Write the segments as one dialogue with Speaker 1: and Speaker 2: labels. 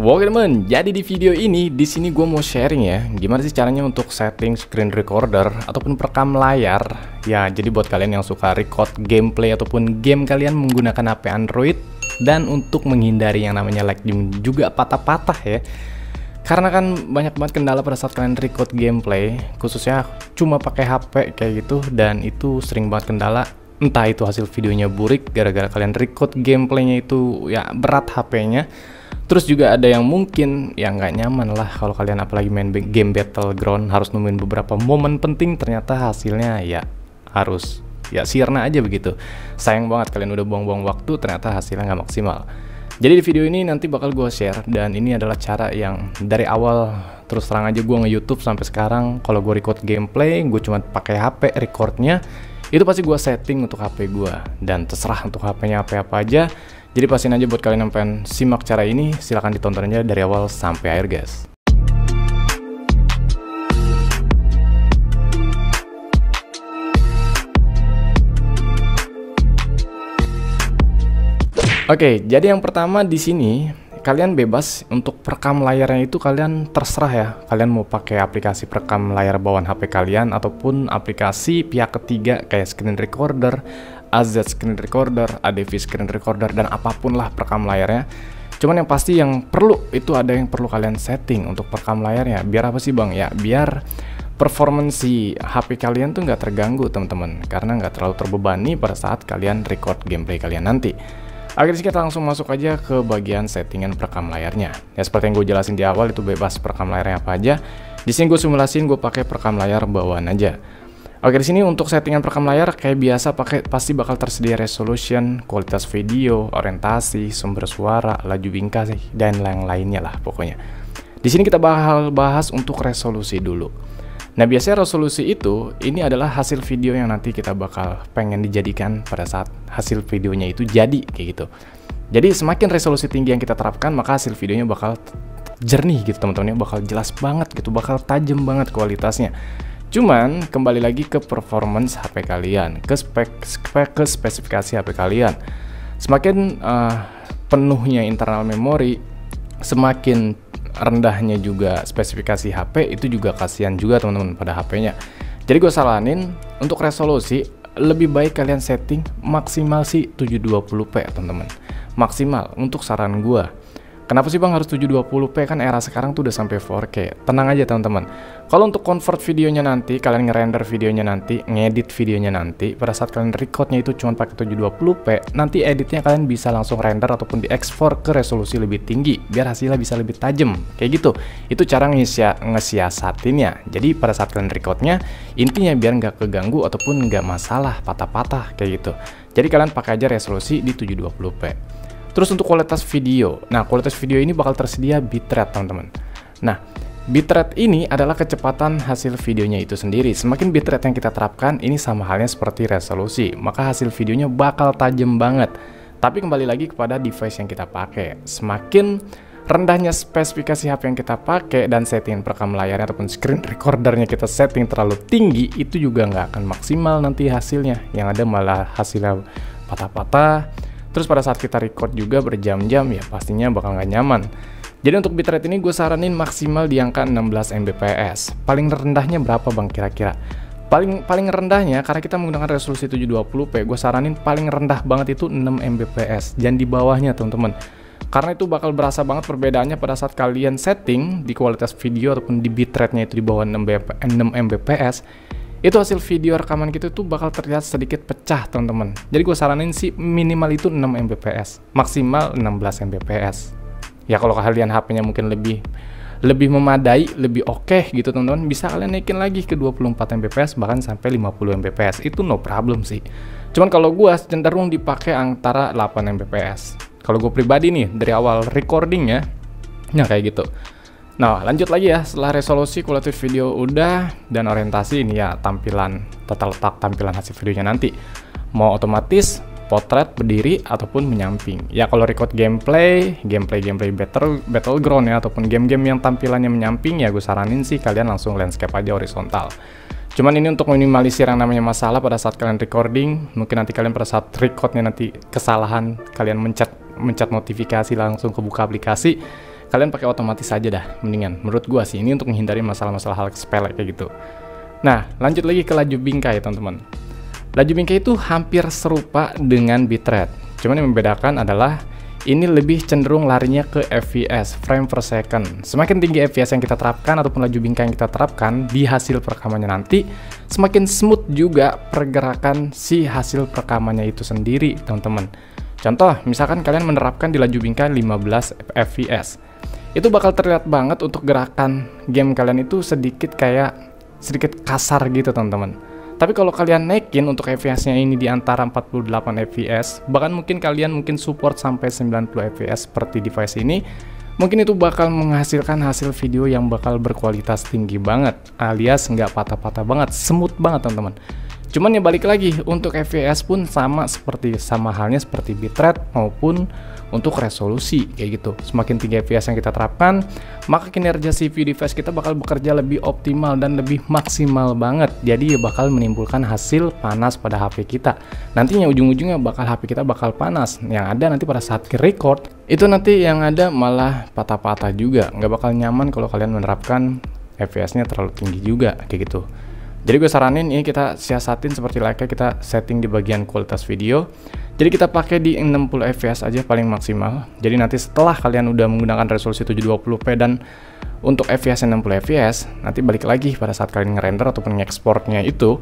Speaker 1: Oke temen, jadi di video ini di sini gue mau sharing ya, gimana sih caranya untuk setting screen recorder ataupun perekam layar. Ya, jadi buat kalian yang suka record gameplay ataupun game kalian menggunakan HP Android dan untuk menghindari yang namanya lag dan juga patah-patah ya. Karena kan banyak banget kendala pada saat kalian record gameplay, khususnya cuma pakai HP kayak gitu, dan itu sering banget kendala. Entah itu hasil videonya burik gara-gara kalian record gameplaynya itu ya berat HP-nya. Terus juga ada yang mungkin yang nggak nyaman lah kalau kalian apalagi main game Battleground harus nemuin beberapa momen penting, ternyata hasilnya ya harus ya sirna aja begitu. Sayang banget kalian udah buang-buang waktu, ternyata hasilnya nggak maksimal. Jadi di video ini nanti bakal gue share, dan ini adalah cara yang dari awal terus terang aja gue nge-YouTube sampai sekarang. Kalau gue record gameplay, gue cuma pakai HP recordnya, itu pasti gue setting untuk HP gue, dan terserah untuk HP-nya apa aja. Jadi pastiin aja buat kalian yang pengen simak cara ini, silahkan ditonton aja dari awal sampai akhir guys. Oke, jadi yang pertama di sini kalian bebas untuk perekam layarnya itu kalian terserah ya. Kalian mau pakai aplikasi perekam layar bawaan HP kalian ataupun aplikasi pihak ketiga kayak screen recorder, AZ screen recorder, ADV screen recorder, dan apapun lah perekam layarnya. Cuman yang pasti yang perlu itu ada yang perlu kalian setting untuk perekam layarnya. Biar apa sih bang? Ya biar performance HP kalian tuh nggak terganggu teman-teman, karena nggak terlalu terbebani pada saat kalian record gameplay kalian nanti. Akhirnya kita langsung masuk aja ke bagian settingan perekam layarnya. Ya seperti yang gue jelasin di awal, itu bebas perekam layarnya apa aja. Di sini gue simulasiin gue pakai perekam layar bawaan aja. Oke, di sini untuk settingan perekam layar kayak biasa pasti bakal tersedia resolution, kualitas video, orientasi, sumber suara, laju bingkai dan lain-lainnya lah pokoknya. Di sini kita bakal bahas untuk resolusi dulu. Nah, biasanya resolusi itu ini adalah hasil video yang nanti kita bakal pengen dijadikan pada saat hasil videonya itu jadi kayak gitu. Jadi semakin resolusi tinggi yang kita terapkan, maka hasil videonya bakal jernih gitu teman-teman, bakal jelas banget gitu, bakal tajam banget kualitasnya. Cuman kembali lagi ke performance HP kalian, ke spesifikasi HP kalian. Semakin penuhnya internal memory, semakin rendahnya juga spesifikasi HP, itu juga kasihan juga teman-teman pada HP-nya. Jadi gue saranin untuk resolusi lebih baik kalian setting maksimal sih 720p teman-teman. Maksimal untuk saran gue. Kenapa sih bang harus 720p? Kan era sekarang tuh udah sampai 4K. Tenang aja teman-teman. Kalau untuk convert videonya nanti, kalian ngerender videonya nanti, ngedit videonya nanti, pada saat kalian recordnya itu cuma pakai 720p, nanti editnya kalian bisa langsung render ataupun diekspor ke resolusi lebih tinggi, biar hasilnya bisa lebih tajam. Kayak gitu. Itu cara ngesiasatinnya. Jadi pada saat kalian recordnya, intinya biar nggak keganggu ataupun nggak masalah patah-patah kayak gitu. Jadi kalian pakai aja resolusi di 720p. Terus untuk kualitas video, nah kualitas video ini bakal tersedia bitrate teman-teman. Nah, bitrate ini adalah kecepatan hasil videonya itu sendiri. Semakin bitrate yang kita terapkan, ini sama halnya seperti resolusi, maka hasil videonya bakal tajam banget. Tapi kembali lagi kepada device yang kita pakai. Semakin rendahnya spesifikasi HP yang kita pakai dan setting perekam layarnya ataupun screen recordernya kita setting terlalu tinggi, itu juga nggak akan maksimal nanti hasilnya. Yang ada malah hasilnya patah-patah. Terus pada saat kita record juga berjam-jam ya pastinya bakal nggak nyaman. Jadi untuk bitrate ini gue saranin maksimal di angka 16 Mbps. Paling rendahnya berapa bang kira-kira? Paling rendahnya karena kita menggunakan resolusi 720p, gue saranin paling rendah banget itu 6 Mbps. Jangan di bawahnya teman-teman. Karena itu bakal berasa banget perbedaannya pada saat kalian setting di kualitas video ataupun di bitrate-nya itu di bawah 6 Mbps. Itu hasil video rekaman kita tuh bakal terlihat sedikit pecah teman-teman. Jadi gue saranin sih minimal itu 6 Mbps, maksimal 16 Mbps. Ya kalau kalian HP-nya mungkin lebih memadai, lebih oke gitu teman-teman, bisa kalian naikin lagi ke 24 Mbps bahkan sampai 50 Mbps. Itu no problem sih. Cuman kalau gue cenderung dipakai antara 8 Mbps. Kalau gue pribadi nih dari awal recordingnya, nah kayak gitu. Nah lanjut lagi ya, setelah resolusi, kualitas video udah, dan orientasi ini ya tampilan, tata letak tampilan hasil videonya nanti. Mau otomatis, potret, berdiri, ataupun menyamping. Ya kalau record gameplay Battleground ya, ataupun game-game yang tampilannya menyamping ya gue saranin sih kalian langsung landscape aja horizontal. Cuman ini untuk minimalisir yang namanya masalah pada saat kalian recording, mungkin nanti kalian pada saat recordnya nanti kesalahan, kalian mencet notifikasi langsung kebuka aplikasi, kalian pakai otomatis aja dah, mendingan. Menurut gua sih, ini untuk menghindari masalah-masalah hal sepele kayak gitu. Nah, lanjut lagi ke laju bingkai, teman-teman. Laju bingkai itu hampir serupa dengan bitrate. Cuman yang membedakan adalah ini lebih cenderung larinya ke FPS, frame per second. Semakin tinggi FPS yang kita terapkan ataupun laju bingkai yang kita terapkan di hasil perekamannya nanti, semakin smooth juga pergerakan si hasil perekamannya itu sendiri, teman-teman. Contoh, misalkan kalian menerapkan di laju bingkai 15 FPS. Itu bakal terlihat banget untuk gerakan game kalian itu sedikit kasar gitu, teman-teman. Tapi kalau kalian naikin untuk FPS-nya ini di antara 48 FPS, bahkan mungkin kalian support sampai 90 FPS seperti device ini, mungkin itu bakal menghasilkan hasil video yang bakal berkualitas tinggi banget, alias nggak patah-patah banget, smooth banget, teman-teman. Cuman ya balik lagi, untuk FPS pun sama halnya seperti bitrate maupun untuk resolusi kayak gitu. Semakin tinggi FPS yang kita terapkan, maka kinerja CPU device kita bakal bekerja lebih optimal dan lebih maksimal banget. Jadi ya bakal menimbulkan hasil panas pada HP kita. Nantinya ujung-ujungnya HP kita bakal panas. Yang ada nanti pada saat record, itu nanti yang ada malah patah-patah juga. Nggak bakal nyaman kalau kalian menerapkan FPS-nya terlalu tinggi juga kayak gitu. Jadi gue saranin ini kita siasatin seperti layaknya kita setting di bagian kualitas video. Jadi kita pakai di 60 fps aja paling maksimal. Jadi nanti setelah kalian udah menggunakan resolusi 720p dan untuk fps 60 fps, nanti balik lagi pada saat kalian ngerender ataupun ngeksportnya itu,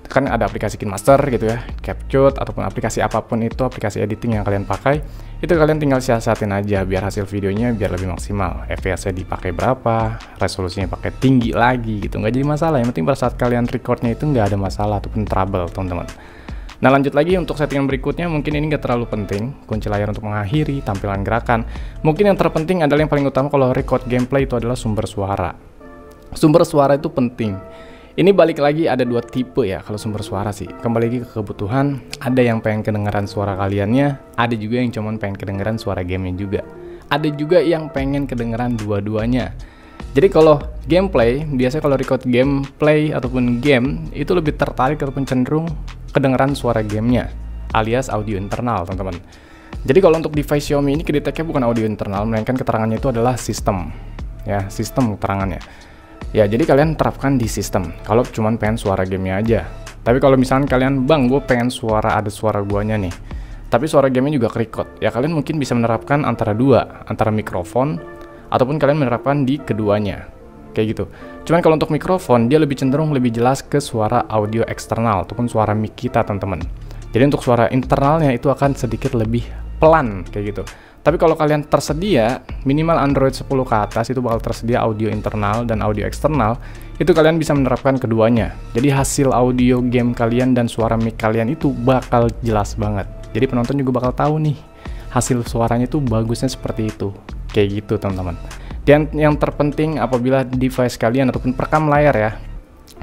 Speaker 1: kan ada aplikasi KineMaster gitu ya, CapCut ataupun aplikasi apapun itu, aplikasi editing yang kalian pakai, itu kalian tinggal siasatin aja biar hasil videonya biar lebih maksimal. FPS-nya dipakai berapa, resolusinya pakai tinggi lagi gitu, nggak jadi masalah. Yang penting pada saat kalian recordnya itu nggak ada masalah ataupun trouble, teman-teman. Nah, lanjut lagi untuk settingan berikutnya, mungkin ini nggak terlalu penting, kunci layar untuk mengakhiri, tampilan gerakan. Mungkin yang terpenting adalah yang paling utama kalau record gameplay itu adalah sumber suara. Sumber suara itu penting. Ini balik lagi ada dua tipe ya kalau sumber suara sih. Kembali lagi ke kebutuhan, ada yang pengen kedengeran suara kaliannya, ada juga yang cuman pengen kedengeran suara gamenya juga. Ada juga yang pengen kedengeran dua-duanya. Jadi kalau gameplay, biasanya kalau record gameplay ataupun game, itu lebih tertarik ataupun cenderung kedengeran suara gamenya, alias audio internal, teman-teman. Jadi kalau untuk device Xiaomi ini kedeteknya bukan audio internal, melainkan keterangannya itu adalah sistem. Ya, sistem keterangannya. Ya, jadi kalian terapkan di sistem kalau cuman pengen suara gamenya aja. Tapi kalau misalnya kalian, bang, gue pengen ada suara guanya nih, tapi suara gamenya juga ke-record, ya kalian mungkin bisa menerapkan antara mikrofon, ataupun kalian menerapkan di keduanya, kayak gitu. Cuman kalau untuk mikrofon, dia lebih cenderung lebih jelas ke suara audio eksternal, ataupun suara mic kita, teman-teman. Jadi untuk suara internalnya itu akan sedikit lebih pelan, kayak gitu. Tapi kalau kalian tersedia, minimal Android 10 ke atas itu bakal tersedia audio internal dan audio eksternal, itu kalian bisa menerapkan keduanya. Jadi hasil audio game kalian dan suara mic kalian itu bakal jelas banget. Jadi penonton juga bakal tahu nih, hasil suaranya itu bagusnya seperti itu. Kayak gitu, teman-teman. Dan yang terpenting apabila device kalian ataupun perekam layar ya,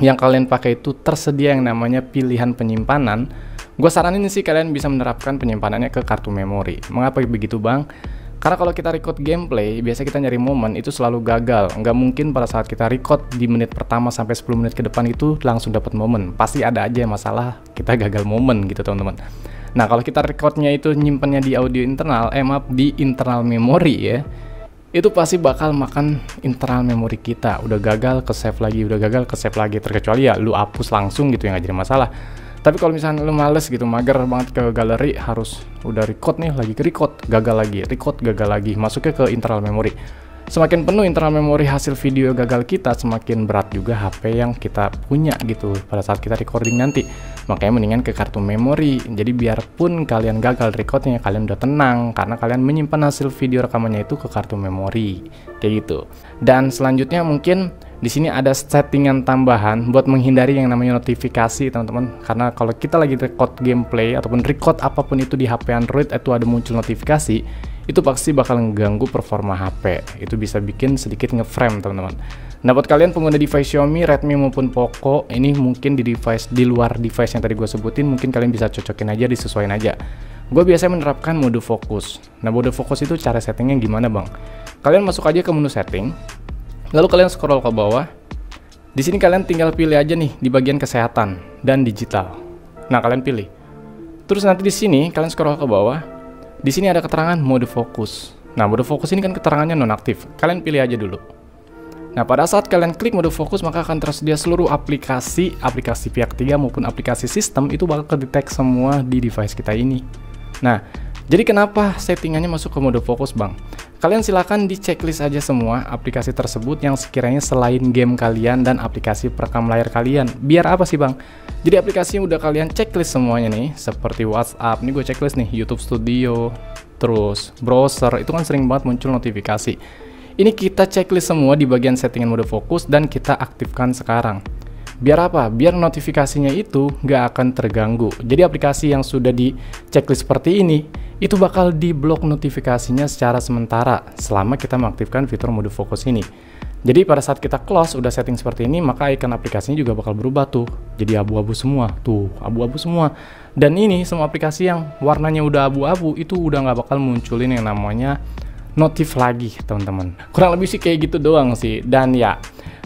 Speaker 1: yang kalian pakai itu tersedia yang namanya pilihan penyimpanan, gue saranin sih kalian bisa menerapkan penyimpanannya ke kartu memori. Mengapa begitu, bang? Karena kalau kita record gameplay, biasa kita nyari momen itu selalu gagal. Nggak mungkin pada saat kita record di menit pertama sampai 10 menit ke depan itu langsung dapat momen. Pasti ada aja masalah kita gagal momen gitu, teman-teman. Nah, kalau kita recordnya itu nyimpennya di audio internal, di internal memori ya, itu pasti bakal makan internal memori kita. Udah gagal ke save lagi, terkecuali ya lu hapus langsung gitu ya, nggak jadi masalah. Tapi kalau misalnya lu males gitu, mager banget ke galeri, harus udah record nih, lagi record, gagal lagi, masuknya ke internal memory. Semakin penuh internal memory hasil video gagal kita, semakin berat juga HP yang kita punya gitu pada saat kita recording nanti. Makanya mendingan ke kartu memori. Jadi biarpun kalian gagal recordnya, kalian udah tenang karena kalian menyimpan hasil video rekamannya itu ke kartu memori, kayak gitu. Dan selanjutnya mungkin di sini ada settingan tambahan buat menghindari yang namanya notifikasi, teman-teman. Karena kalau kita lagi record gameplay ataupun record apapun itu di HP Android, itu ada muncul notifikasi, itu pasti bakal mengganggu performa HP. Itu bisa bikin sedikit ngeframe, teman-teman. Nah, buat kalian pengguna device Xiaomi, Redmi maupun Poco, ini mungkin di luar device yang tadi gue sebutin, mungkin kalian bisa cocokin aja, disesuaikan aja. Gue biasanya menerapkan mode fokus. Nah, mode fokus itu cara settingnya gimana, bang? Kalian masuk aja ke menu setting. Lalu kalian scroll ke bawah. Di sini kalian tinggal pilih aja nih di bagian kesehatan dan digital. Nah, kalian pilih. Terus nanti di sini kalian scroll ke bawah. Di sini ada keterangan mode fokus. Nah, mode fokus ini kan keterangannya nonaktif. Kalian pilih aja dulu. Nah, pada saat kalian klik mode fokus, maka akan tersedia seluruh aplikasi pihak ketiga maupun aplikasi sistem itu bakal kedetek semua di device kita ini. Nah, jadi kenapa settingannya masuk ke mode fokus, Bang? Kalian silakan di checklist aja semua aplikasi tersebut yang sekiranya selain game kalian dan aplikasi perekam layar kalian. Biar apa sih, Bang? Jadi aplikasi yang udah kalian checklist semuanya nih, seperti WhatsApp, ini gue checklist nih, YouTube Studio, terus browser, itu kan sering banget muncul notifikasi. Ini kita checklist semua di bagian settingan mode fokus dan kita aktifkan sekarang. Biar apa? Biar notifikasinya itu nggak akan terganggu. Jadi aplikasi yang sudah di checklist seperti ini, itu bakal di blok notifikasinya secara sementara selama kita mengaktifkan fitur mode fokus ini. Jadi pada saat kita close udah setting seperti ini, maka icon aplikasinya juga bakal berubah tuh. Jadi abu-abu semua, tuh abu-abu semua. Dan ini semua aplikasi yang warnanya udah abu-abu itu udah nggak bakal munculin yang namanya notif lagi, teman-teman. Kurang lebih sih kayak gitu doang sih. Dan ya,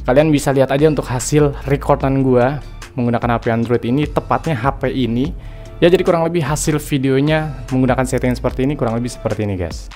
Speaker 1: kalian bisa lihat aja untuk hasil recordan gua menggunakan HP Android ini, tepatnya HP ini. Ya, jadi kurang lebih hasil videonya menggunakan setting seperti ini kurang lebih seperti ini, guys.